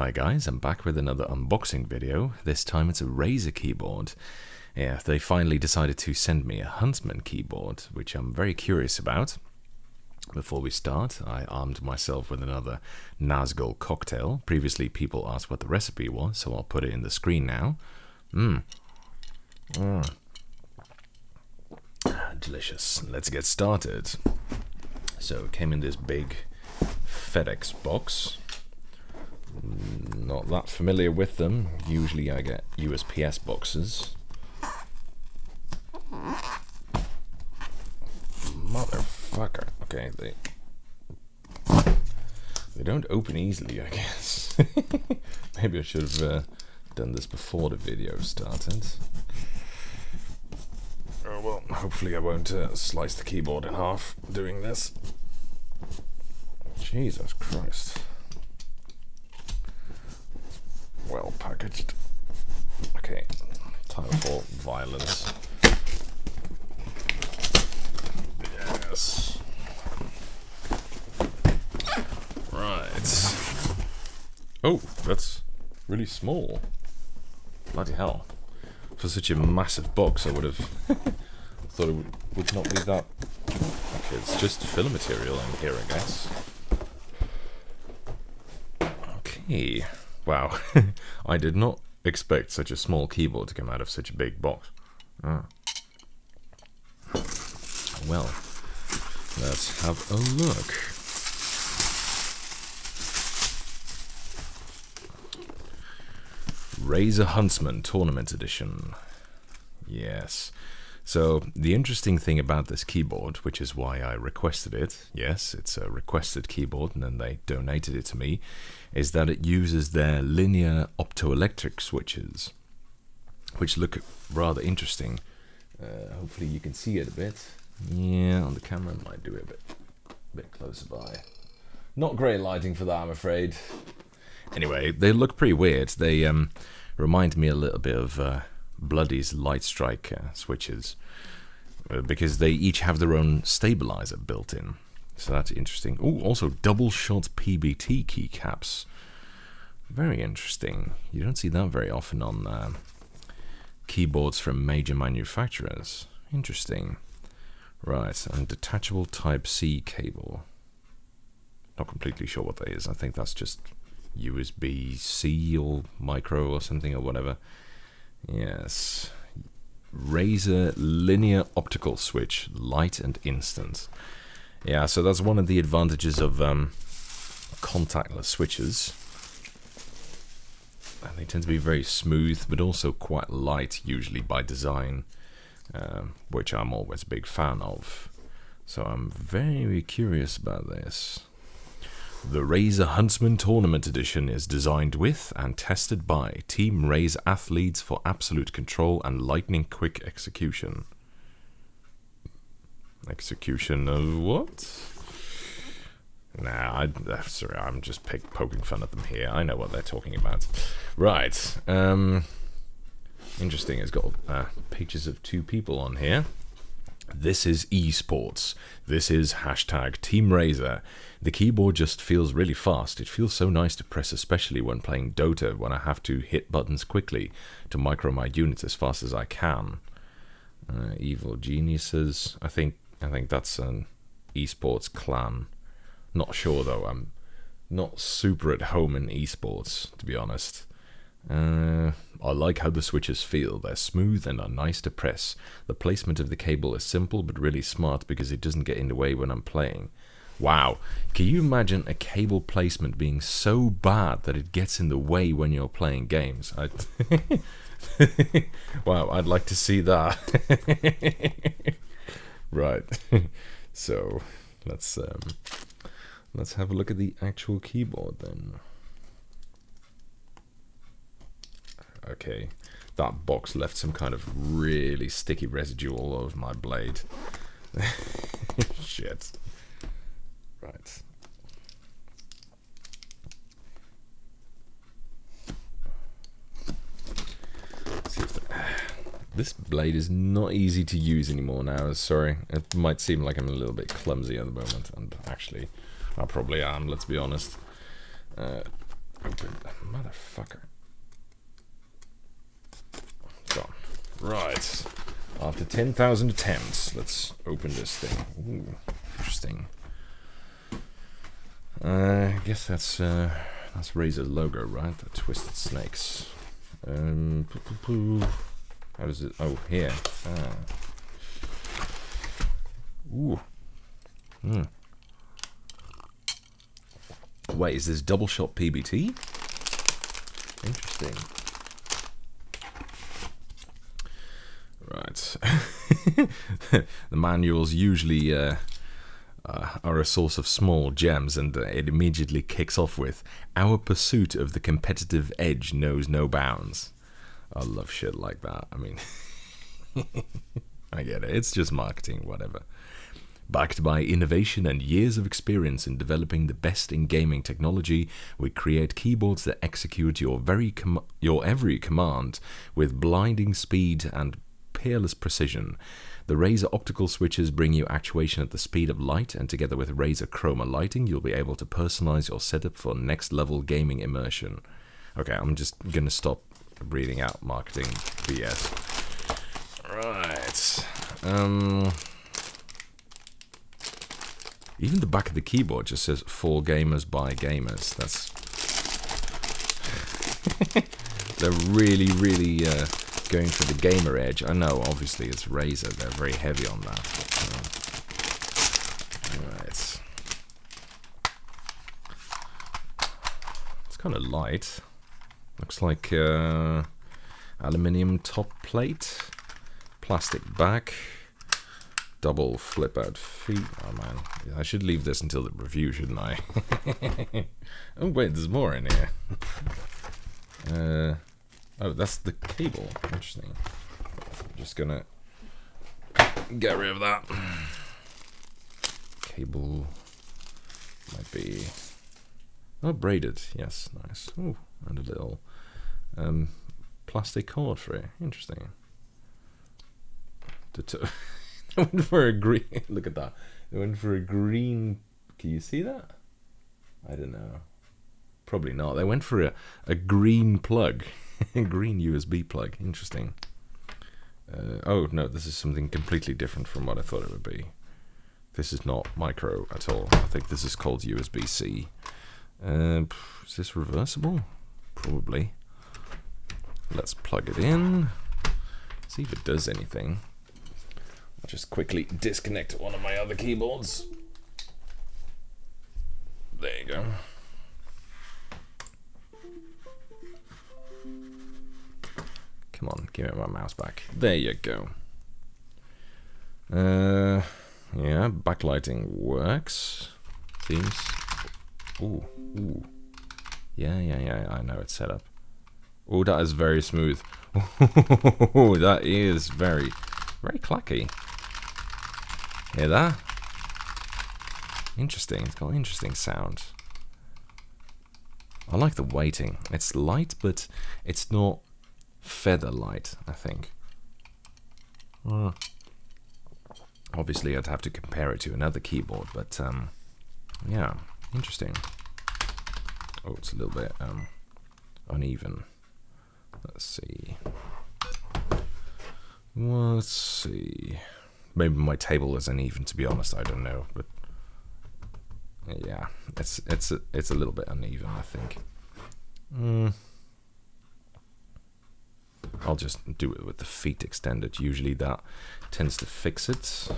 Hi guys, I'm back with another unboxing video. This time it's a Razer keyboard. Yeah, they finally decided to send me a Huntsman keyboard, which I'm very curious about. Before we start, I armed myself with another Nazgul cocktail. Previously people asked what the recipe was, so I'll put it in the screen now. Delicious. Let's get started. So it came in this big FedEx box. Not that familiar with them. Usually I get USPS boxes. Motherfucker. Okay, they don't open easily, I guess. Maybe I should have done this before the video started. Oh well, hopefully I won't slice the keyboard in half doing this. Jesus Christ. Well packaged. Okay, time for violence. Yes. Right. Oh, that's really small. Bloody hell. For such a massive box, I would have thought it would not be that. Okay, it's just filler material in here, I guess. Okay. Wow, I did not expect such a small keyboard to come out of such a big box. Well, let's have a look. Razer Huntsman Tournament Edition. Yes. So, the interesting thing about this keyboard, which is why I requested it, yes, it's a requested keyboard and then they donated it to me, is that it uses their linear optoelectric switches, which look rather interesting. Hopefully you can see it a bit. Yeah, on the camera I might do it a bit closer by. Not great lighting for that, I'm afraid. Anyway, they look pretty weird. They remind me a little bit of Bloody's light strike switches, because they each have their own stabilizer built in. So that's interesting. Oh, also double shot PBT keycaps. Very interesting. You don't see that very often on keyboards from major manufacturers. Interesting. Right, and detachable Type-C cable. Not completely sure what that is. I think that's just USB-C or micro or something or whatever. Yes. Razer linear optical switch, light and instant. Yeah, so that's one of the advantages of contactless switches. And they tend to be very smooth, but also quite light, usually by design, which I'm always a big fan of. So I'm very curious about this. The Razer Huntsman Tournament Edition is designed with and tested by Team Razer athletes for absolute control and lightning-quick execution. Execution of what? Nah, sorry, I'm just poking fun at them here. I know what they're talking about. Right. Interesting. It's got pictures of two people on here. This is esports. This is hashtag Team Razer. The keyboard just feels really fast. It feels so nice to press, especially when playing Dota, when I have to hit buttons quickly to micro my units as fast as I can. Evil Geniuses. I think that's an esports clan. Not sure though. I'm not super at home in esports, to be honest. I like how the switches feel. They're smooth and are nice to press. The placement of the cable is simple but really smart because it doesn't get in the way when I'm playing. Wow, can you imagine a cable placement being so bad that it gets in the way when you're playing games? Wow, I'd like to see that. Right. So let's have a look at the actual keyboard then. Okay, that box left some kind of really sticky residue all over my blade. Shit. Right. See if this blade is not easy to use anymore now. Sorry, it might seem like I'm a little bit clumsy at the moment, and actually I probably am, let's be honest. Open, motherfucker. So, right. After 10,000 attempts, let's open this thing. Ooh, interesting. I guess that's Razer's logo, right? The twisted snakes. How does it? Oh, here. Ah. Ooh. Hmm. Wait, is this double shot PBT? Interesting. Right. The manuals usually are a source of small gems, and it immediately kicks off with, "Our pursuit of the competitive edge knows no bounds." I love shit like that. I mean, I get it. It's just marketing, whatever. Backed by innovation and years of experience in developing the best in gaming technology, we create keyboards that execute your every command with blinding speed and peerless precision. The Razer optical switches bring you actuation at the speed of light, and together with Razer Chroma lighting, you'll be able to personalize your setup for next level gaming immersion. Okay, I'm just gonna stop reading out marketing BS. Right. Even the back of the keyboard just says "for gamers by gamers." That's they're really going for the gamer edge. I know, obviously, it's Razer. They're very heavy on that. Right. It's kind of light. Looks like aluminium top plate, plastic back, double flip out feet. Oh man, I should leave this until the review, shouldn't I? Oh wait, there's more in here. Oh, that's the cable. Interesting. I'm just gonna get rid of that. Cable might be... Oh, braided. Yes, nice. Ooh, and a little plastic cord for it. Interesting. They went for a green... Look at that. They went for a green... Can you see that? I don't know. Probably not. They went for a green plug. Green USB plug. Interesting. Oh, no, this is something completely different from what I thought it would be. This is not micro at all. I think this is called USB-C. Is this reversible? Probably. Let's plug it in. See if it does anything. I'll just quickly disconnect one of my other keyboards. There you go. Come on, give me my mouse back. There you go. Yeah, backlighting works. Seems. Ooh. Yeah, I know it's set up. Oh, that is very smooth. Oh, that is very clacky. Hear that? Interesting. It's got an interesting sound. I like the weighting. It's light, but it's not feather light, I think. Obviously, I'd have to compare it to another keyboard, but yeah, interesting. Oh, it's a little bit uneven. Let's see. Maybe my table is uneven, to be honest. I don't know, but yeah, it's a little bit uneven, I think. I'll just do it with the feet extended. Usually that tends to fix it. Is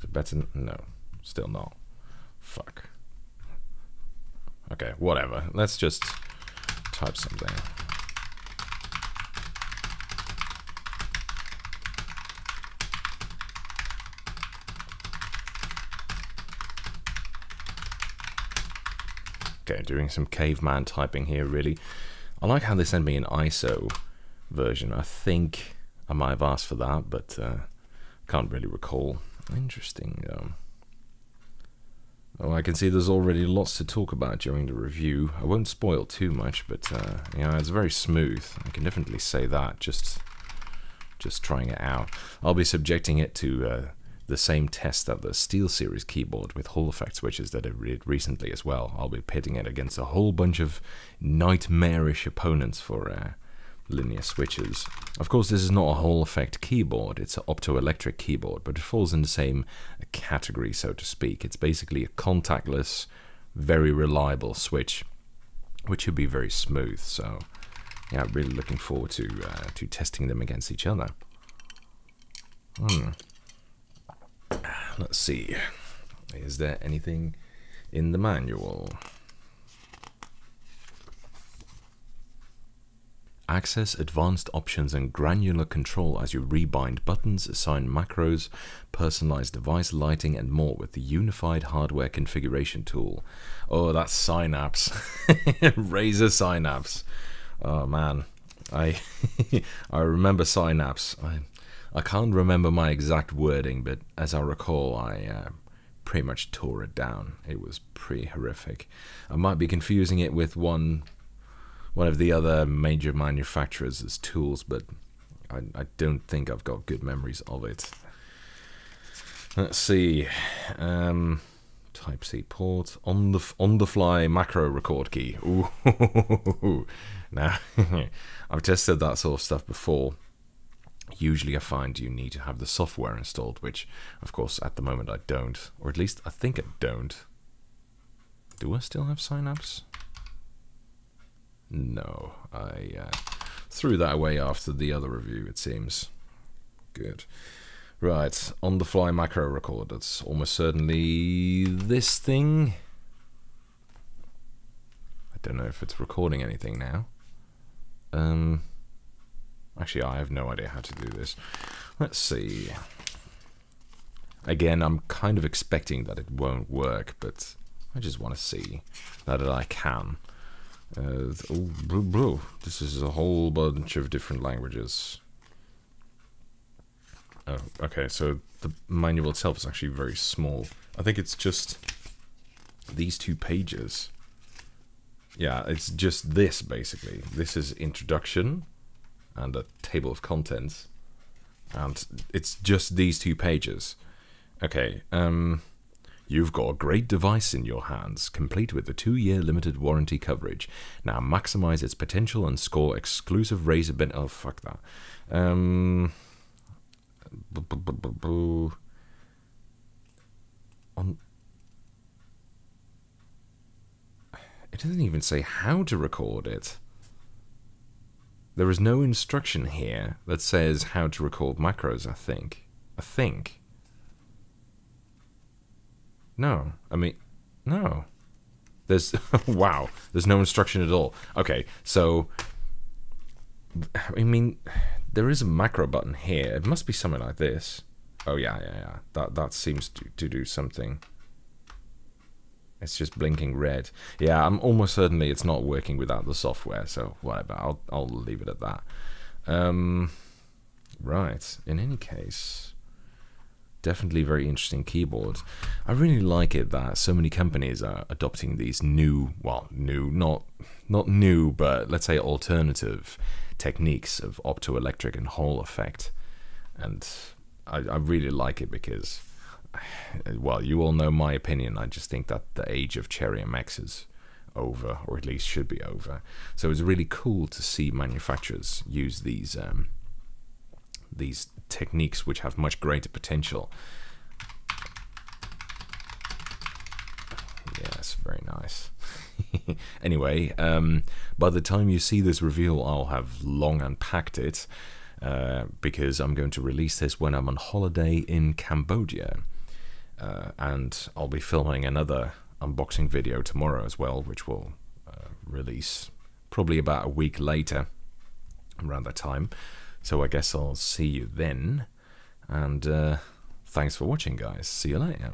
it better? No, still not. Fuck. Okay, whatever. Let's just type something. Okay, doing some caveman typing here, really. I like how they send me an ISO version. I think I might have asked for that, but can't really recall. Interesting. Oh, I can see there's already lots to talk about during the review. I won't spoil too much, but yeah, it's very smooth. I can definitely say that. Just trying it out. I'll be subjecting it to the same test that the SteelSeries keyboard with Hall effect switches that I did recently as well. I'll be pitting it against a whole bunch of nightmarish opponents for linear switches. Of course, this is not a Hall effect keyboard, it's an optoelectric keyboard, but it falls in the same category, so to speak. It's basically a contactless, very reliable switch, which should be very smooth. So yeah, really looking forward to testing them against each other. Let's see, is there anything in the manual? Access advanced options and granular control as you rebind buttons, assign macros, personalize device lighting, and more with the unified hardware configuration tool. Oh, that's Synapse. Razer Synapse. Oh man, I remember Synapse. I can't remember my exact wording, but as I recall, I pretty much tore it down. It was pretty horrific. I might be confusing it with one of the other major manufacturers' tools, but I don't think I've got good memories of it. Let's see. Type-C port, on the fly macro record key. Ooh. Now, I've tested that sort of stuff before. Usually I find you need to have the software installed, which of course at the moment I don't, or at least I think I don't. Do I still have Synapse? No, I threw that away after the other review, it seems. Good. Right, on the fly macro record, that's almost certainly this thing. I don't know if it's recording anything now. Actually, I have no idea how to do this. Let's see. Again, I'm kind of expecting that it won't work, but I just want to see that I can. This is a whole bunch of different languages. Oh, okay, so the manual itself is actually very small. I think it's just these 2 pages. Yeah, it's just this, basically. This is introduction and a table of contents, and it's just these 2 pages. Okay, you've got a great device in your hands, complete with the 2-year limited warranty coverage. Now maximize its potential and score exclusive Razer oh, fuck that. It doesn't even say how to record it. There is no instruction here that says how to record macros, I think. No, I mean, no. There's, wow, there's no instruction at all. Okay, so, I mean, there is a macro button here. It must be something like this. Oh, yeah. That seems to do something. It's just blinking red. Yeah, I'm almost certainly it's not working without the software, so whatever, I'll leave it at that. Right, in any case, definitely very interesting keyboard. I really like it that so many companies are adopting these new, well, not new, but let's say alternative techniques of optoelectric and Hall effect. And I really like it because, well, you all know my opinion. I just think that the age of Cherry MX is over, or at least should be over. So it's really cool to see manufacturers use these techniques which have much greater potential. Yes, very nice. Anyway, by the time you see this review, I'll have long unpacked it, because I'm going to release this when I'm on holiday in Cambodia. And I'll be filming another unboxing video tomorrow as well, which will release probably about a week later, around that time. So I guess I'll see you then, and thanks for watching, guys. See you later.